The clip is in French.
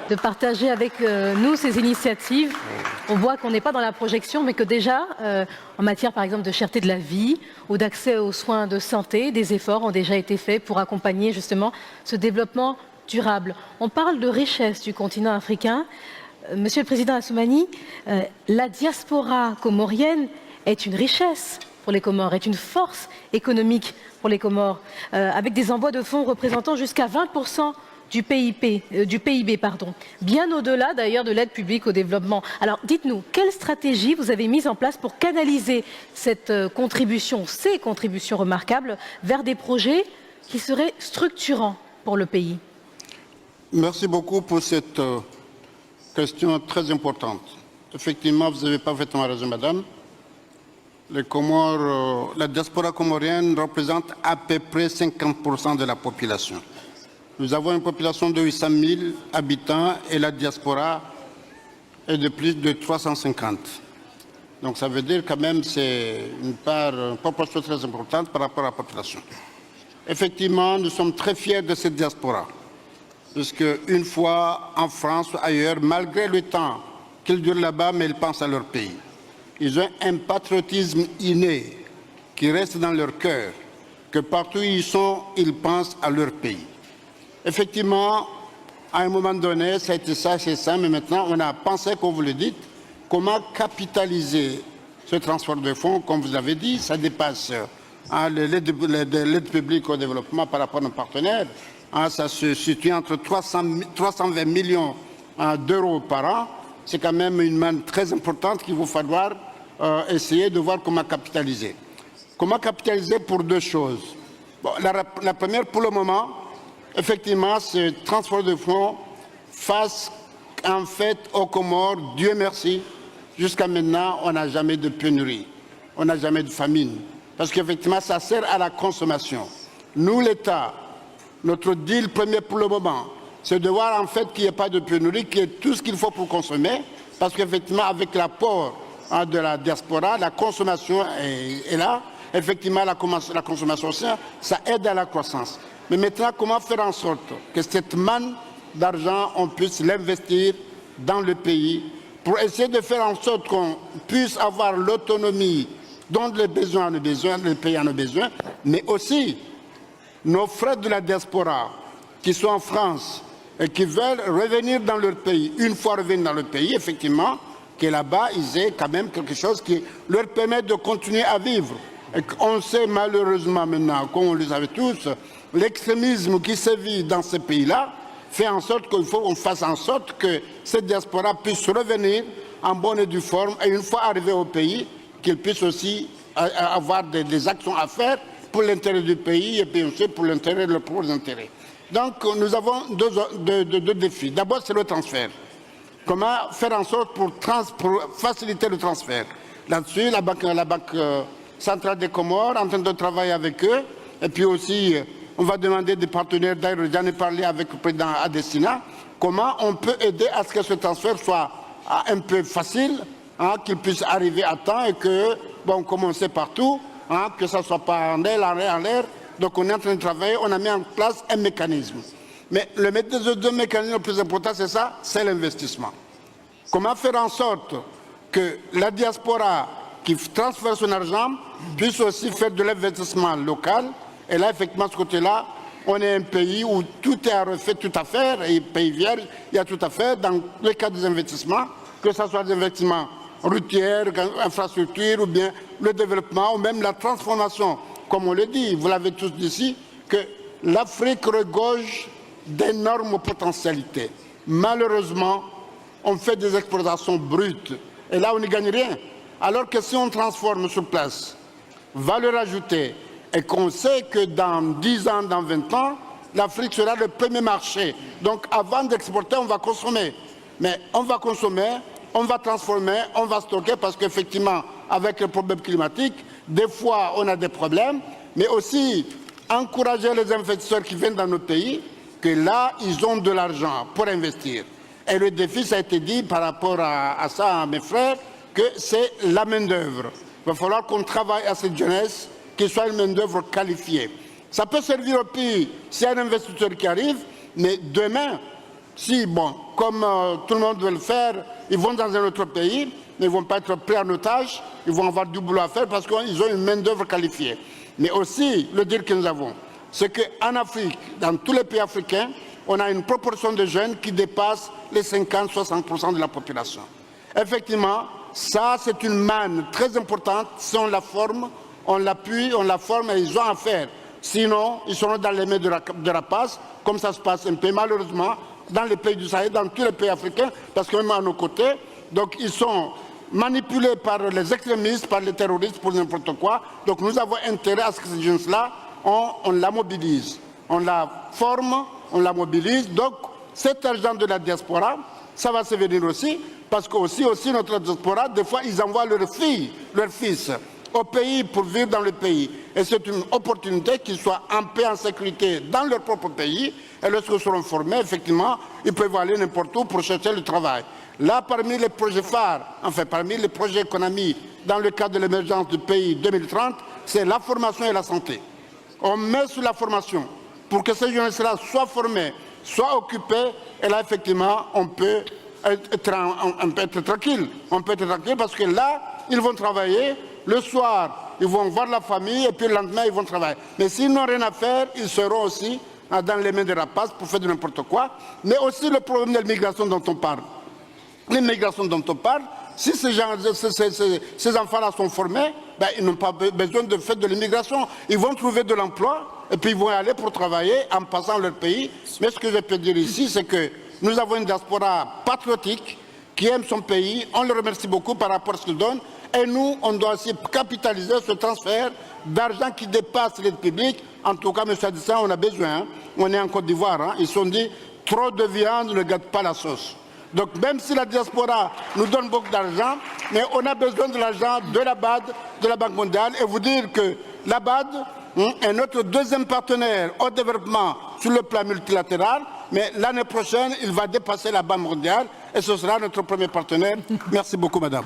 de partager avec nous ces initiatives. On voit qu'on n'est pas dans la projection, mais que déjà, en matière par exemple de cherté de la vie ou d'accès aux soins de santé, des efforts ont déjà été faits pour accompagner justement ce développement durable. On parle de richesse du continent africain. Monsieur le Président Assoumani, la diaspora comorienne est une richesse pour les Comores, est une force économique pour les Comores, avec des envois de fonds représentant jusqu'à 20% du PIB, bien au-delà d'ailleurs de l'aide publique au développement. Alors dites-nous, quelle stratégie vous avez mise en place pour canaliser cette contribution, ces contributions remarquables, vers des projets qui seraient structurants pour le pays? Merci beaucoup pour cette question très importante. Effectivement, vous avez parfaitement raison, madame. Les Comores, la diaspora comorienne représente à peu près 50% de la population. Nous avons une population de 800 000 habitants et la diaspora est de plus de 350. Donc ça veut dire quand même que c'est une proportion très importante par rapport à la population. Effectivement, nous sommes très fiers de cette diaspora, puisque une fois en France ou ailleurs, malgré le temps qu'ils durent là-bas, mais ils pensent à leur pays. Ils ont un patriotisme inné qui reste dans leur cœur, que partout où ils sont, ils pensent à leur pays. Effectivement, à un moment donné, ça a été ça, c'est ça, mais maintenant, on a pensé, comme vous le dites, comment capitaliser ce transfert de fonds, comme vous avez dit, ça dépasse l'aide publique au développement par rapport à nos partenaires. Ça se situe entre 320 millions d'euros par an. C'est quand même une manne très importante qu'il va falloir essayer de voir comment capitaliser. Comment capitaliser pour deux choses. Bon, la première, pour le moment, effectivement, ce transfert de fonds face en fait aux Comores, Dieu merci, jusqu'à maintenant, on n'a jamais de pénurie, on n'a jamais de famine. Parce qu'effectivement, ça sert à la consommation. Nous, l'État, notre deal premier pour le moment, c'est de voir en fait qu'il n'y ait pas de pénurie, qu'il y ait tout ce qu'il faut pour consommer, parce qu'effectivement, avec l'apport de la diaspora, la consommation est là. Effectivement, la consommation aussi, ça aide à la croissance. Mais maintenant, comment faire en sorte que cette manne d'argent, on puisse l'investir dans le pays pour essayer de faire en sorte qu'on puisse avoir l'autonomie dont le pays en a besoin, mais aussi nos frères de la diaspora qui sont en France et qui veulent revenir dans leur pays, une fois revenus dans le pays, effectivement, que là-bas, ils aient quand même quelque chose qui leur permet de continuer à vivre. Et on sait malheureusement maintenant, comme on le savait tous, l'extrémisme qui sévit dans ces pays-là fait en sorte qu'il faut qu'on fasse en sorte que cette diaspora puisse revenir en bonne et due forme, et une fois arrivé au pays, qu'ils puissent aussi avoir des actions à faire pour l'intérêt du pays et puis aussi pour l'intérêt de leurs propres intérêts. Donc nous avons deux défis. D'abord, c'est le transfert. Comment faire en sorte pour faciliter le transfert? Là-dessus, la Banque centrale des Comores en train de travailler avec eux. Et puis aussi, on va demander des partenaires, d'ailleurs j'en ai parlé avec le président Adesina, comment on peut aider à ce que ce transfert soit un peu facile, qu'il puisse arriver à temps et que, bon, comme on sait partout, que ça ne soit pas en l'air. Donc on est en train de travailler, on a mis en place un mécanisme. Mais le deux mécanismes le plus important, c'est ça, c'est l'investissement. Comment faire en sorte que la diaspora qui transfère son argent puisse aussi faire de l'investissement local. Et là, effectivement, ce côté-là, on est un pays où tout est à refaire, tout à faire, et pays vierge, il y a tout à faire dans le cas des investissements, que ce soit des investissements routiers, infrastructures, ou bien le développement, ou même la transformation. Comme on le dit, vous l'avez tous dit ici, que l'Afrique regorge d'énormes potentialités. Malheureusement, on fait des exploitations brutes, et là, on n'y gagne rien. Alors que si on transforme sur place, valeur ajoutée, et qu'on sait que dans 10 ans, dans 20 ans, l'Afrique sera le premier marché. Donc avant d'exporter, on va consommer. Mais on va consommer, on va transformer, on va stocker, parce qu'effectivement, avec le problème climatique, des fois on a des problèmes, mais aussi encourager les investisseurs qui viennent dans nos pays, que là, ils ont de l'argent pour investir. Et le défi, ça a été dit par rapport à ça, à mes frères, que c'est la main-d'œuvre. Il va falloir qu'on travaille à cette jeunesse, qu'il soit une main-d'œuvre qualifiée. Ça peut servir au pays s'il y a un investisseur qui arrive, mais demain, si, bon, comme tout le monde veut le faire, ils vont dans un autre pays, mais ils ne vont pas être pris en otage, ils vont avoir du boulot à faire parce qu'ils ont une main-d'œuvre qualifiée. Mais aussi, le deal que nous avons, c'est qu'en Afrique, dans tous les pays africains, on a une proportion de jeunes qui dépasse les 50-60% de la population. Effectivement, ça, c'est une manne très importante. Si on la forme, on l'appuie, on la forme et ils ont à faire. Sinon, ils seront dans les mains de rapaces, comme ça se passe un peu malheureusement dans les pays du Sahel, dans tous les pays africains, parce que même à nos côtés, donc ils sont manipulés par les extrémistes, par les terroristes, pour n'importe quoi. Donc nous avons intérêt à ce que ces jeunes-là, on la mobilise. On la forme, on la mobilise. Donc cet argent de la diaspora, ça va se venir aussi, parce que aussi notre diaspora, des fois, ils envoient leurs filles, leurs fils au pays pour vivre dans le pays. Et c'est une opportunité qu'ils soient en paix, en sécurité dans leur propre pays. Et lorsqu'ils seront formés, effectivement, ils peuvent aller n'importe où pour chercher le travail. Là, parmi les projets phares, enfin parmi les projets qu'on a mis dans le cadre de l'émergence du pays 2030, c'est la formation et la santé. On met sur la formation pour que ces jeunes-là soient formés, soient occupés, et là, effectivement, on peut être tranquille. On peut être tranquille parce que là, ils vont travailler. Le soir, ils vont voir la famille et puis le lendemain, ils vont travailler. Mais s'ils n'ont rien à faire, ils seront aussi dans les mains des rapaces pour faire de n'importe quoi. Mais aussi le problème de l'immigration dont on parle. L'immigration dont on parle, si ces enfants-là sont formés, ben, ils n'ont pas besoin de faire de l'immigration. Ils vont trouver de l'emploi et puis ils vont aller pour travailler en passant leur pays. Mais ce que je peux dire ici, c'est que nous avons une diaspora patriotique qui aime son pays. On le remercie beaucoup par rapport à ce qu'il donne. Et nous, on doit aussi capitaliser ce transfert d'argent qui dépasse l'aide publique. En tout cas, M. Adissa, on a besoin. Hein. On est en Côte d'Ivoire. Hein. Ils sont dit, trop de viande ne gâte pas la sauce. Donc même si la diaspora nous donne beaucoup d'argent, mais on a besoin de l'argent de la BAD, de la Banque mondiale. Et vous dire que la BAD est notre deuxième partenaire au développement sur le plan multilatéral. Mais l'année prochaine, il va dépasser la Banque mondiale et ce sera notre premier partenaire. Merci beaucoup, madame.